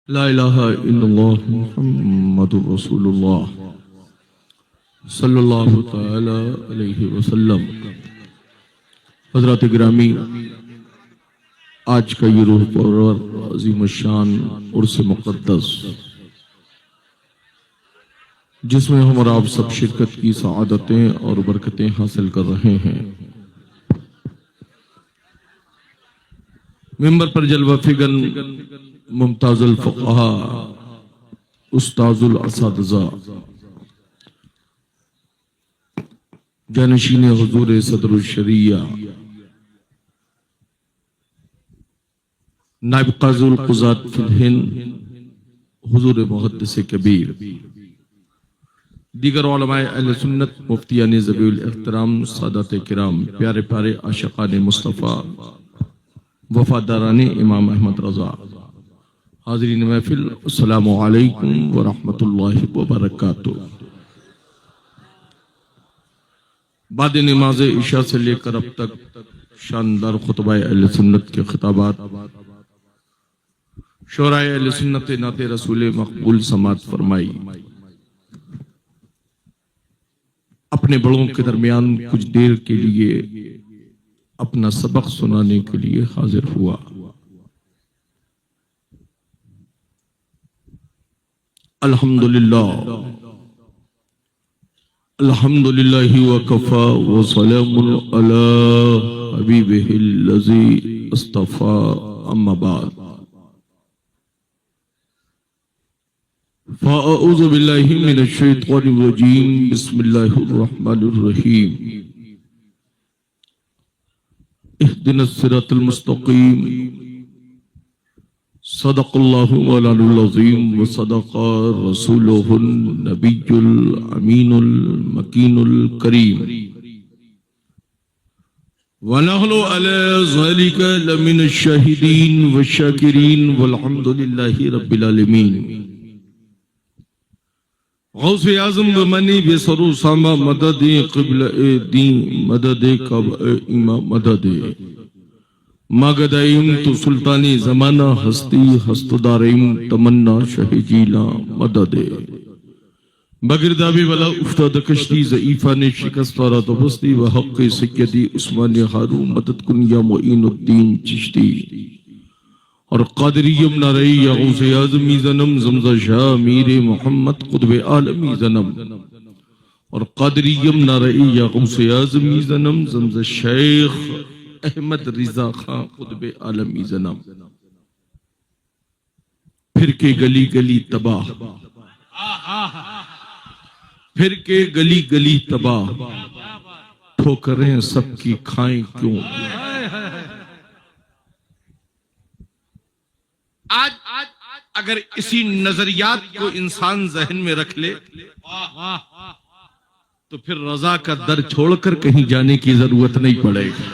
ला इलाहा इल्लल्लाह मुहम्मदुर रसूलुल्लाह सल्लल्लाहु तआला अलैहि वसल्लम। हज़रात गिरामी, आज का ये रूह परवर अज़ीम शान उर्स मुक़द्दस, जिसमें हम और आप सब शिरकत की सआदतें और बरकतें हासिल कर रहे हैं। मिंबर पर जलवा फिगन मुमताजुल फ़ुक़हा उस्ताजुल असातिज़ा जानशीन हुज़ूर सदरुल शरिया नाइब क़ाज़ुल क़ुज़ात फिल हिंद हुज़ूर मुहद्दिस कबीर, दीगर उलमाए अहले सुन्नत, मुफ्तियान ज़बीउल एहतराम, सादात किराम, प्यारे प्यारे आशिक़ान मुस्तफ़ा, वफ़ादाराने इमाम अहमद रज़ा, हाज़रीन महफ़िल, अस्सलामु अलैकुम व रहमतुल्लाहि व बरकातुहू। बाद नमाज इशा से लेकर अब तक शानदार खुतबा अहले सुन्नत के खिताबात, शोराए अहले सुन्नत नाते रसूल मकबूल समात फरमाई। अपने बड़ों के दरमियान कुछ देर के लिए अपना सबक सुनाने के लिए हाजिर हुआ। अल्हम्दुलिल्लाह अल्हम्दुलिल्लाहि व कफ़ा व सलामुन अला हबीबिहिल लज़ी इस्तफ़ा, अम्मा बाद। फ़अऊज़ु बिल्लाहि मिनश शैतानिर रजीम, बिस्मिल्लाहिर रहमानिर रहीम। इहदिनस सिरातल मुस्तक़ीम, सदक़ल्लाहु मौलानुल अज़ीम व सदक़ा रसूलुहुन नबियुल अमीनुल मकीनुल करीम, व नहनु अला ज़ालिका लमिनश शाहिदीन व शाकिरीन वल्हम्दुलिल्लाहि रब्बिल आलमीन। गौसे आज़म व मनी बेसरू सामा मददे क़िबला दीन मददे कब इमाम मददे मगदाइम तो सुल्तानी जमाना हस्ती हस्तदारिम तमन्ना शहजीला मददे बगिरदाबी वाला उफ्ताद कश्ती ज़ईफा ने शिकस्त वाला तबस्ती व हक़ सैयदी उस्मान हारू मदद कुन या मुईनुद्दीन चिश्ती और क़ादिरियम नारई या गौसे आज़मी ज़नम ज़मज़ा शाह मीरे मोहम्मद क़ुतबे आलमी ज़नम और क़ादिरियम नारई या गौसे आज़मी ज़नम ज़मज़ा शेख अहमद रिजा खां क़ुतबे आलमी ज़नम। फिर के गली गली तबाह, फिर के गली गली तबाह, ठोकरें सबकी खाएं क्यों। आज अगर इसी नजरियात को इंसान जहन में रख ले तो फिर रजा का दर छोड़कर कहीं जाने की जरूरत नहीं पड़ेगी।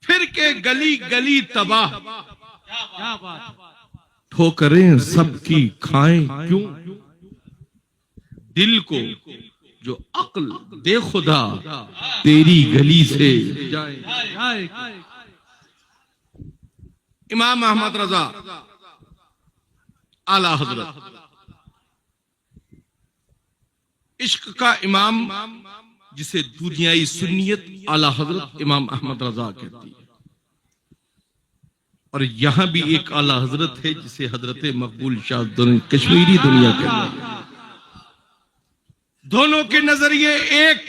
फिर के गली गली तबाह, ठोकरें सबकी खाएं क्यों। दिल को जो अक्ल दे खुदा तेरी गली से जाए। इमाम अहमद रजा आला हजरत, इश्क का इमाम, जिसे दुनियाई सुन्नियत आला हजरत इमाम अहमद रजा कहती है। और यहां भी एक आला हजरत है जिसे हजरत मकबूल शाह कश्मीरी दुनिया कहती है। दोनों के नजरिए एक,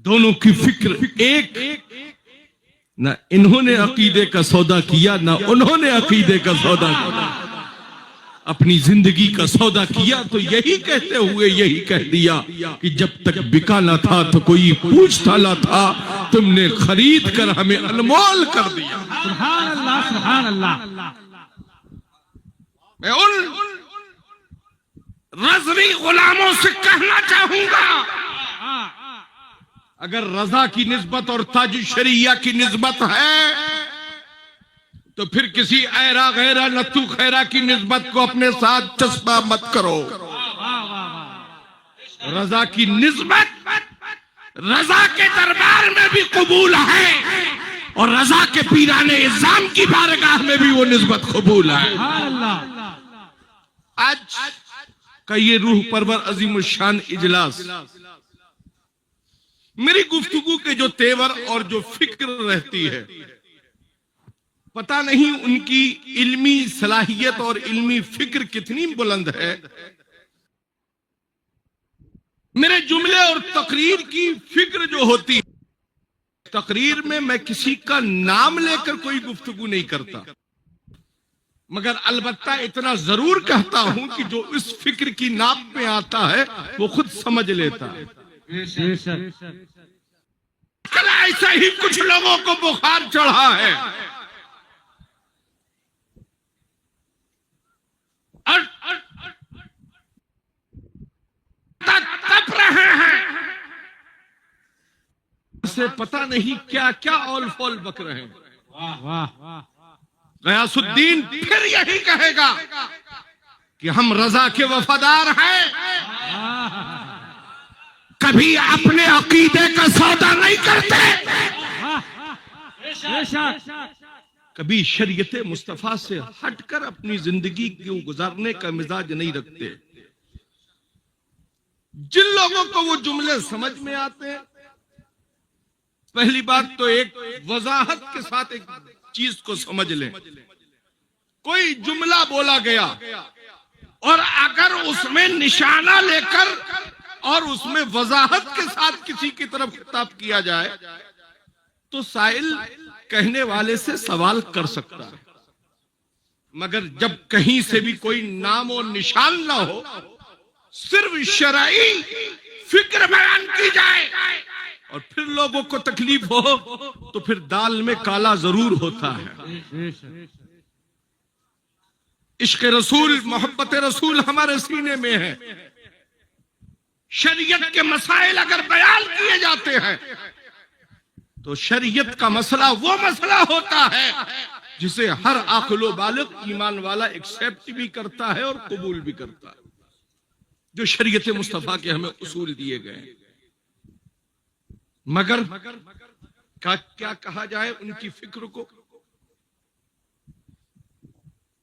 दोनों की फिक्र एक। ना इन्होंने अकीदे का सौदा किया, ना उन्होंने अकीदे का सौदा किया। अपनी जिंदगी का सौदा किया तो यही कहते हुए यही कह दिया कि जब तक बिका ना था तो कोई पूछता ना था, तुमने खरीद कर हमें अनमोल कर दिया। सुभान अल्लाह, सुभान अल्लाह। मैं उन रज़वी गुलामों से कहना चाहूंगा, अगर रजा की निस्बत और ताज शरिया की निस्बत है तो फिर किसी ऐरा गैरा लत्तू खैरा की निस्बत को अपने साथ चस्पा मत करो। रजा की निस्बत रजा के दरबार में भी कबूल है, और रजा के पीराने इज़ाम की बारगाह में भी वो निस्बत कबूल है। आज का ये रूह परवर अजीम शान इजलास, मेरी गुफ्तगू के जो तेवर और जो फिक्र रहती है, पता नहीं उनकी इल्मी सलाहियत और इल्मी फिक्र कितनी बुलंद है। मेरे जुमले और तकरीर की फिक्र जो होती है, तकरीर में मैं किसी का नाम लेकर कोई गुफ्तगू नहीं करता, मगर अलबत्ता इतना जरूर कहता हूं कि जो इस फिक्र की नाप में आता है वो खुद समझ लेता है। कल ऐसा ही कुछ लोगों को बुखार चढ़ा है और तप रहे हैं, से पता नहीं क्या क्या औल फौल बक रहे हैं। गयासुद्दीन फिर यही कहेगा कि हम रजा के वफादार हैं, कभी अपने अकीदे का सौदा नहीं करते, कभी शरीयत मुस्तफा से हटकर अपनी जिंदगी को गुजारने का मिजाज नहीं रखते। जिन लोगों को वो जुमले समझ में आते हैं, पहली बात तो एक वजाहत के साथ एक चीज को समझ लें। कोई जुमला बोला गया और अगर उसमें निशाना लेकर और उसमें वजाहत के साथ किसी की तरफ खिताब किया जाए तो साइल कहने वाले से सवाल कर सकता है, मगर जब कहीं से भी कोई नाम और निशान ना हो, सिर्फ शरई फिक्र बयान की जाए और फिर लोगों को तकलीफ हो, तो फिर दाल में काला जरूर होता है। इश्क रसूल, मोहब्बत रसूल हमारे सीने में है। शरीयत के मसाइल अगर बयान किए जाते हैं तो शरीयत का मसला वो मसला होता है जिसे हर आक़िल बालिग ईमान वाला एक्सेप्ट भी करता है और कबूल भी करता है, जो शरीयत मुस्तफा के हमें उसूल दिए गए। मगर क्या कहा जाए उनकी फिक्र को,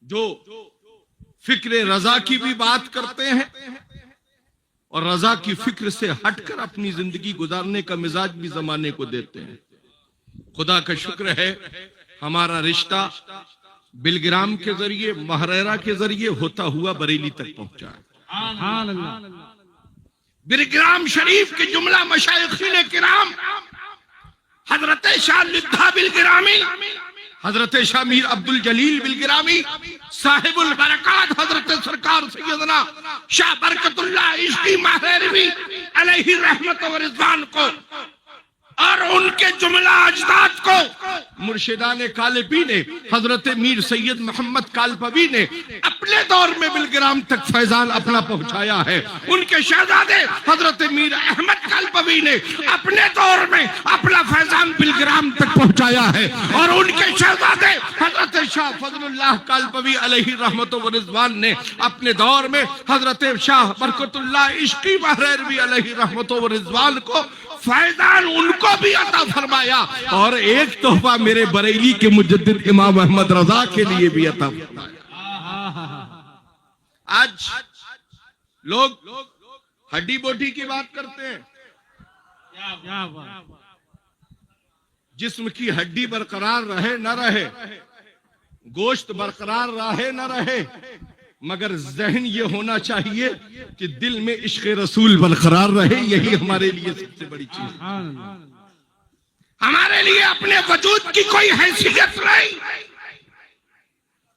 जो फिक्र रजा की भी बात करते हैं और रजा की फिक्र से हटकर अपनी जिंदगी गुजारने का मिजाज भी जमाने को देते हैं। खुदा का शुक्र है हमारा रिश्ता बिलग्राम के जरिए, महरेरा के जरिए होता हुआ बरेली तक पहुंचा है। बिलग्राम शरीफ के जुमला मशाइखीन किराम हजरत शाह लिद्दा बिलग्रामी, हजरत शाह मीर अब्दुल जलील बिलग्रामी, साहिबुल बरकात हजरत सरकार सैयदना शाह बरकतुल्लाह इश्की महरेरवी अलैहि रहमत व रिज़वान को और उनके जुमला अजदाद को मुर्शिदाने कालपी ने, हजरत मीर सैयद मोहम्मद कालपवी ने अपने दौर में बिलग्राम तक फैजान अपना पहुंचाया है। उनके शहजादे हजरत मीर अहमद कालपवी ने अपने दौर में अपना फैजान बिलग्राम तक पहुंचाया है और उनके शहजादे हजरत शाह फजलुल्लाह कालपवी अलैहि रहमत व रिज़वान ने अपने दौर में हजरत शाह बरकतुल्लाह इश्की महरेरवी अलैहि रहमत व रिज़वान को फैजान उनको भी अता फरमाया और एक तोहफा मेरे बरेली के मुजद्दिद इमाम अहमद रजा के लिए भी अता फरमाया। आज लोग हड्डी बोटी की बात करते हैं, जिस्म की हड्डी बरकरार रहे न रहे, गोश्त बरकरार रहे न रहे, मगर जहन ये होना चाहिए कि दिल में इश्क रसूल बरकरार रहे। यही हमारे लिए सबसे बड़ी चीज। हमारे लिए अपने वजूद की कोई हैसियत नहीं।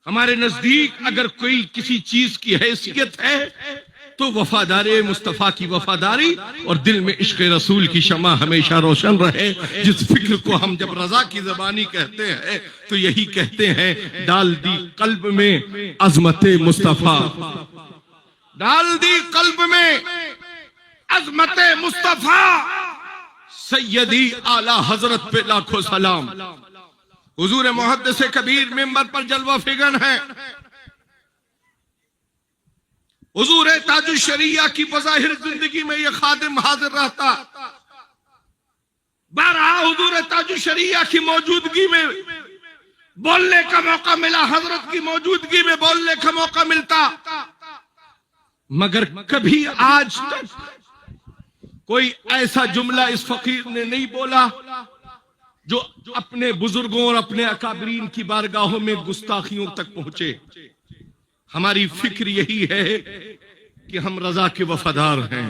हमारे नजदीक अगर कोई किसी चीज की हैसियत है तो वफादारी मुस्तफा की वफादारी और दिल में इश्क रसूल की शमा हमेशा रोशन रहे। जिस फिक्र को हम जब रजा की जबानी कहते हैं तो यही कहते हैं, डाल दी कल्ब में अजमत मुस्तफा, डाल दी कल्ब में अजमत मुस्तफा, सैयदी आला हजरत पे लाखों सलाम। हुजूर मुहद्दिस कबीर मिंबर पर जलवा फिगन है। हुजूर ताजुल शरिया की बज़ाहिर जिंदगी में यह खादिम हाजिर रहता, बारहा हुजूर ताजुल शरिया की मौजूदगी में बोलने का मौका मिला, हजरत की मौजूदगी में बोलने का मौका मिलता, मगर कभी आज तक कोई ऐसा जुमला इस फकीर ने नहीं बोला जो अपने बुजुर्गों और अपने अकाबरीन की बारगाहों में गुस्ताखियों तक पहुंचे। हमारी फिक्र यही है कि हम रजा के वफादार हैं।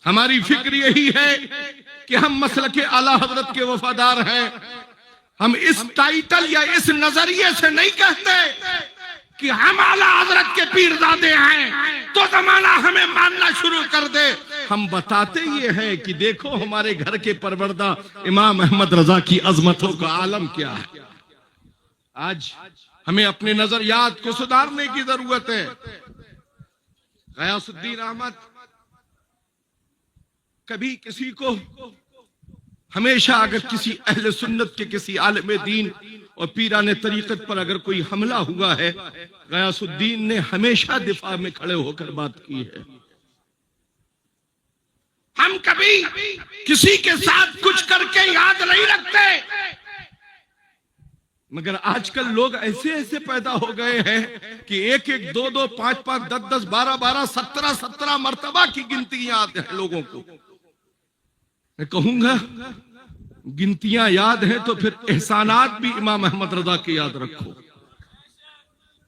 हमारी फिक्र यही है कि हम मसलक के आला हजरत के वफादार हैं। हम इस टाइटल या इस नजरिए से नहीं कहते कि हम आला हजरत के पीरजादे हैं तो जमाना हमें मानना शुरू कर दे। हम बताते ये हैं कि देखो हमारे घर के परवरदा इमाम अहमद रजा की अजमतों का आलम क्या है। आज हमें अपने नजरियात को सुधारने की जरूरत है। गयासुद्दीन अहमद कभी किसी को हमेशा अगर किसी अहले सुन्नत के किसी आलिम दीन और पीराने तरीकत पर अगर कोई हमला हुआ है, गयासुद्दीन ने हमेशा दिफा में खड़े होकर बात की है। हम कभी किसी के साथ कुछ करके याद नहीं रखते, मगर आजकल लोग ऐसे ऐसे पैदा हो गए हैं कि एक एक, दो दो, पांच पांच, 10 10, 12 12, 17 17 मर्तबा की गिनती याद है लोगों को। मैं कहूंगा गिनतियां याद है तो फिर एहसानात भी इमाम अहमद रजा के याद रखो।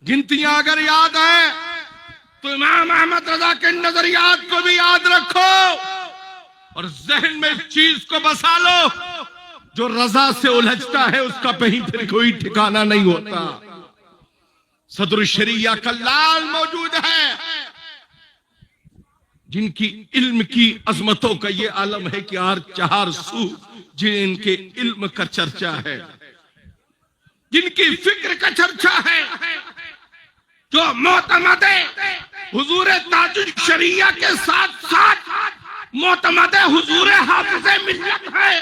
गिनतियां अगर याद है तो इमाम अहमद रजा के नजरियात को भी याद रखो और जहन में इस चीज को बसा लो, जो रजा से उलझता है उसका कहीं फिर कोई ठिकाना नहीं होता। सदर शरिया का लाल मौजूद है, जिनकी इल्म की अजमतों का ये आलम है कि चार सू जिनके इल्म का चर्चा है, जिनकी फिक्र का चर्चा है, जो मोतमदे हुजूर ताजुल शरिया के साथ साथ मोतमदे हुजूर हाफिज़े मिल्लत है।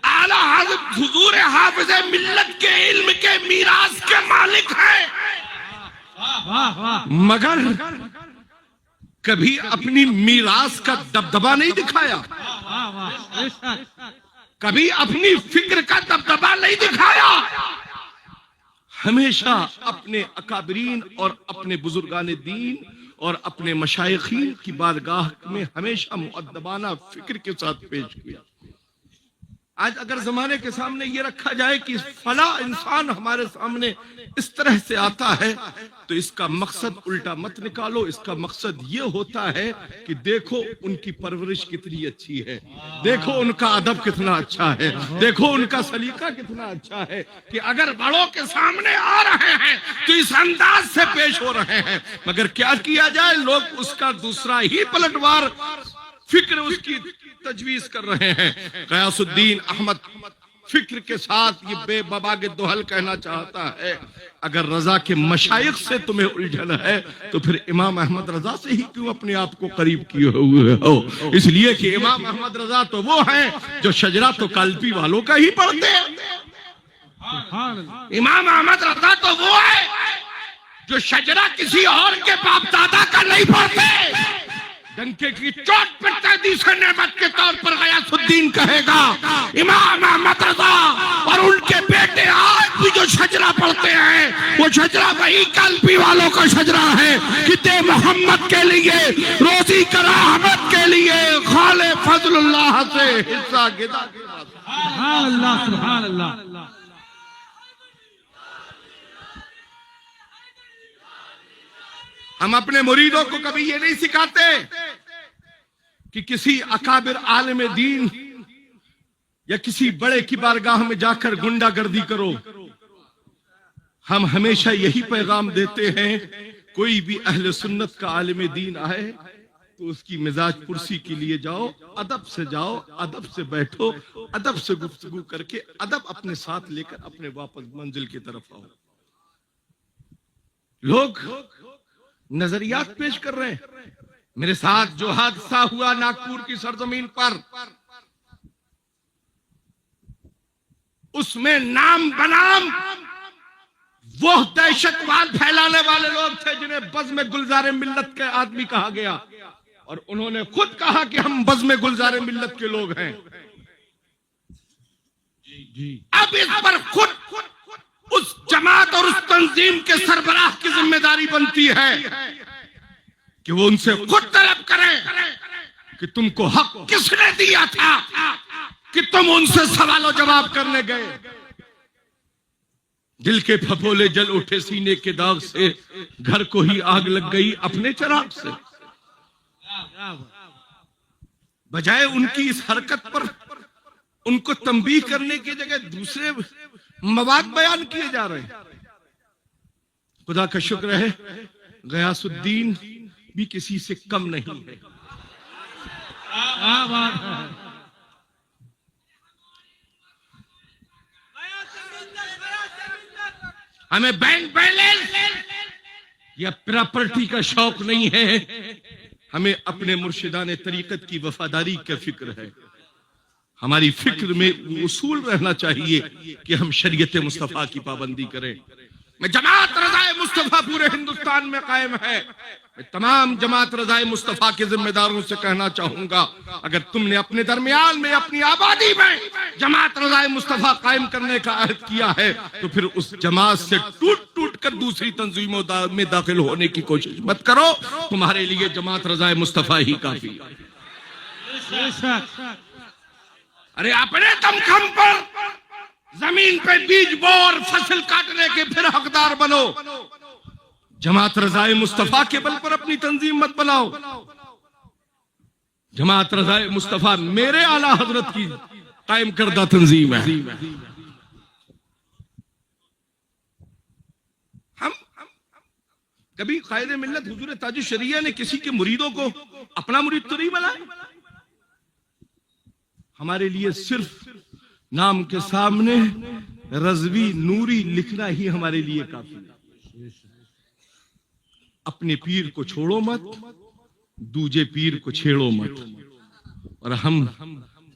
आला हज़रत हुजूर हाफिज़े मिल्लत के इल्म के मीरास के मालिक है, मगर कभी अपनी मीरास का दबदबा नहीं दिखाया, कभी अपनी फिक्र का दबदबा नहीं दिखाया। हमेशा अपने अकाबरीन और अपने बुजुर्गान दीन और अपने मशाइखीन की बारगाह में हमेशा मुअद्दबाना फिक्र के साथ पेश किया। आज अगर जमाने के सामने ये रखा जाए कि फला इंसान हमारे सामने इस तरह से आता है, तो इसका मकसद उल्टा मत निकालो। इसका मकसद ये होता है कि देखो उनकी परवरिश कितनी अच्छी है, देखो उनका अदब कितना अच्छा है, देखो उनका सलीका कितना अच्छा है कि अगर बड़ों के सामने आ रहे हैं तो इस अंदाज से पेश हो रहे हैं। मगर क्या किया जाए, लोग उसका दूसरा ही पलटवार फिक्र उसकी तजवीज कर रहे हैं। गयासुद्दीन अहमद फिक्र के साथ ये बेबबा के दोहल कहना चाहता है, अगर रजा के मशाइख से तुम्हें उलझन है तो फिर इमाम अहमद रजा से ही क्यों अपने आप को करीब किए हुए हो। इसलिए कि इमाम अहमद रजा तो वो हैं जो शजरा तो काल्पी वालों का ही पढ़ते हैं। इमाम अहमद रजा तो वो है जो शजरा किसी और के बाप दादा का नहीं पढ़ते। डंके की चोट पर तहदीस नेमत के तौर पर गयासुद्दीन कहेगा इमाम अहमद रजा और उनके बेटे आज भी जो शजरा पढ़ते हैं वो शजरा वही काल्पी वालों का शजरा है कि दे मोहम्मद के लिए, रोजी कराहमत के लिए, खाले फजलुल्लाह से हिस्सा गिदा। सुभान अल्लाह, सुभान अल्लाह। हम अपने मुरीदों को कभी ये नहीं सिखाते कि किसी अकाबिर आलिम दीन या किसी बड़े की बारगाह में जाकर गुंडागर्दी करो। हम हमेशा यही पैगाम देते हैं, कोई भी अहले सुन्नत का आलिम दीन आए तो उसकी मिजाज पुरसी के लिए जाओ, अदब से जाओ, अदब से बैठो, अदब से गुफ्तगू करके अदब अपने साथ लेकर अपने वापस मंजिल की तरफ आओ। लोग नजरियात पेश कर रहे हैं। मेरे साथ जो हादसा हुआ नागपुर की सरजमीन पर, उसमें नाम बनाम वो दहशतवाद फैलाने वाले लोग थे जिन्हें बज़्म गुलज़ार मिल्लत के आदमी कहा गया। और उन्होंने खुद कहा कि हम बज़्म गुलज़ार मिल्लत के लोग हैं। अब इस पर खुद उस जमात और उस तंजीम के सरबराह की जिम्मेदारी बनती है कि वो उनसे खुद तलब करें कि तुमको हक किसने दिया था कि तुम उनसे सवालों जवाब करने गए। दिल के फफोले जल उठे सीने के दाग से, घर को ही आग लग गई अपने चिराग से। बजाय उनकी इस हरकत पर उनको तंबीह करने की जगह दूसरे मवाद बयान किए जा रहे हैं। खुदा का शुक्र है गयासुद्दीन भी किसी से कम नहीं है। हमें बैंक बैलेंस या प्रॉपर्टी का शौक नहीं है, हमें अपने मुर्शिदाने तरीकत की वफादारी का फिक्र है। हमारी फिक्र में उसूल रहना चाहिए कि हम शरीयत मुस्तफा की पाबंदी करें। मैं जमात रज़ाए मुस्तफा पूरे हिंदुस्तान में कायम है। मैं तमाम जमात रज़ाए मुस्तफा के जिम्मेदारों से कहना चाहूंगा, अगर तुमने अपने दरमियान में अपनी आबादी में जमात रज़ाए मुस्तफा कायम करने का अहद किया है तो फिर उस जमात से टूट टूट कर दूसरी तंजीमों में दाखिल होने की कोशिश मत करो। तुम्हारे लिए जमात रज़ाए मुस्तफा ही काफी है। अरे अपने दमखम पर जमीन पे बीज बो और फसल काटने के फिर हकदार बनो। जमात रज़ाए मुस्तफा के बल पर अपनी तंजीम मत बनाओ। जमात रज़ाए मुस्तफा मेरे आला हजरत की कायम करदा तंजीम है। हम कभी कायदे मिल्लत हुजूर ताजुश शरिया ने किसी के मुरीदों को अपना मुरीद तो नहीं बनाया। हमारे लिए सिर्फ नाम के सामने रज़वी नूरी लिखना ही हमारे लिए काफी है। अपने पीर को छोड़ो मत, दूजे पीर को छेड़ो मत। और हम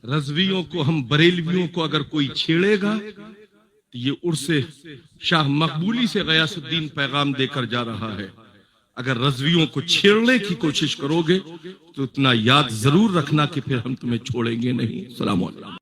रज़वियों को, हम बरेलवियों को अगर कोई छेड़ेगा तो ये उर्से शाह मकबूली से गयासुद्दीन पैगाम देकर जा रहा है। अगर रज़वियों को छेड़ने की कोशिश करोगे तो इतना याद जरूर रखना कि फिर हम तुम्हें छोड़ेंगे नहीं। सलाम अलैकुम।